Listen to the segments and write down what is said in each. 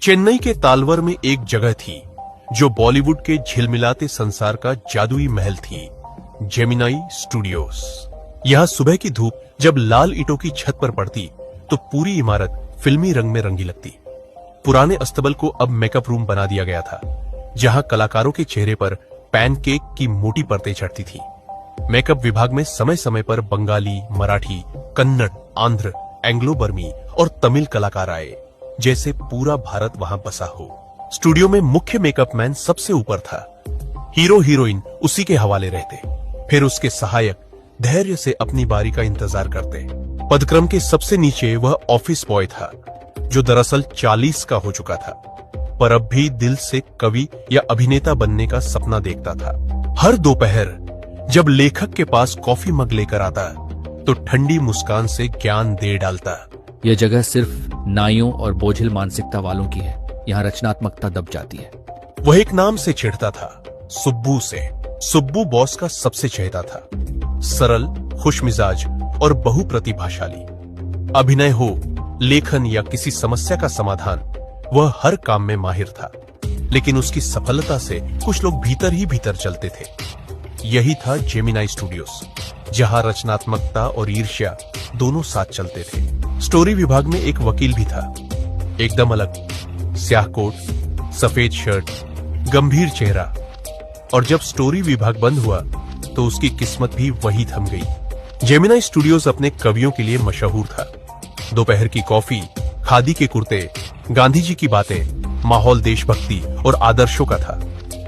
चेन्नई के तालवर में एक जगह थी जो बॉलीवुड के झिलमिलाते संसार का जादुई महल थी, जेमिनाई स्टूडियोज। यहां सुबह की धूप जब लाल ईंटों की छत पर पड़ती तो पूरी इमारत फिल्मी रंग में रंगी लगती। पुराने अस्तबल को अब मेकअप रूम बना दिया गया था, जहां कलाकारों के चेहरे पर पैनकेक की मोटी परतें चढ़ती थी। मेकअप विभाग में समय समय पर बंगाली, मराठी, कन्नड़, आंध्र, एंग्लो बर्मी और तमिल कलाकार आए, जैसे पूरा भारत वहां बसा हो। स्टूडियो में मुख्य मेकअप मैन सबसे ऊपर था। हीरो हीरोइन उसी के हवाले रहते, फिर उसके सहायक धैर्य से अपनी बारी का इंतजार करते। पदक्रम के सबसे नीचे वह ऑफिस बॉय था, जो दरअसल 40 का हो चुका था, पर अब भी दिल से कवि या अभिनेता बनने का सपना देखता था। हर दोपहर जब लेखक के पास कॉफी मग लेकर आता तो ठंडी मुस्कान से ज्ञान दे डालता। यह जगह सिर्फ नाइयों और बोझिल मानसिकता वालों की है। यहाँ रचनात्मकता दब जाती है। वह एक नाम से चिढ़ता था, सुब्बू से। सुब्बू बॉस का सबसे चहेता था, सरल, खुशमिजाज और बहुप्रतिभाशाली। अभिनय हो, लेखन या किसी समस्या का समाधान, वह हर काम में माहिर था। लेकिन उसकी सफलता से कुछ लोग भीतर ही भीतर चलते थे। यही था जेमिनाई स्टूडियोज, जहां रचनात्मकता और ईर्ष्या दोनों साथ चलते थे। स्टोरी विभाग में एक वकील भी था, एकदम अलग, स्याह कोट, सफेद शर्ट, गंभीर चेहरा। और जब स्टोरी विभाग बंद हुआ तो उसकी किस्मत भी वही थम गई। जेमिनाई स्टूडियोज अपने कवियों के लिए मशहूर था। दोपहर की कॉफी, खादी के कुर्ते, गांधी जी की बातें, माहौल देशभक्ति और आदर्शों का था।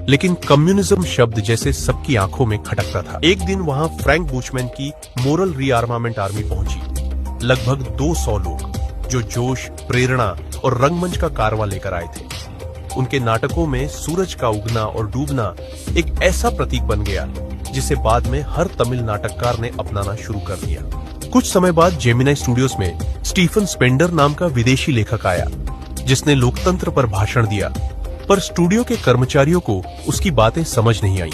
लेकिन कम्युनिज्म शब्द जैसे सबकी आंखों में खटकता था। एक दिन वहां फ्रैंक बुचमैन की मोरल रीआर्मामेंट आर्मी पहुंची। लगभग 200 लोग, जो जोश, प्रेरणा और रंगमंच का कारवां लेकर आए थे। उनके नाटकों में सूरज का उगना और डूबना एक ऐसा प्रतीक बन गया जिसे बाद में हर तमिल नाटककार ने अपनाना शुरू कर दिया। कुछ समय बाद जेमिनाई स्टूडियोज में स्टीफन स्पेंडर नाम का विदेशी लेखक आया, जिसने लोकतंत्र पर भाषण दिया, पर स्टूडियो के कर्मचारियों को उसकी बातें समझ नहीं आई।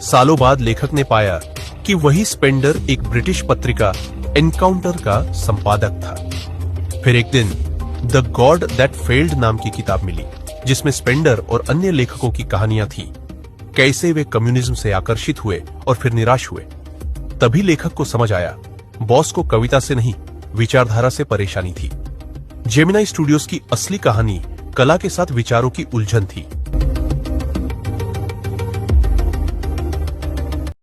सालों बाद लेखक ने पाया कि वही स्पेंडर एक ब्रिटिश पत्रिका एनकाउंटर का संपादक था। फिर एक दिन द गॉड दैट फेल्ड नाम की किताब मिली, जिसमें स्पेंडर और अन्य लेखकों की कहानियां थी, कैसे वे कम्युनिज्म से आकर्षित हुए और फिर निराश हुए। तभी लेखक को समझ आया, बॉस को कविता से नहीं, विचारधारा से परेशानी थी। जेमिनाई स्टूडियोज की असली कहानी कला के साथ विचारों की उलझन थी।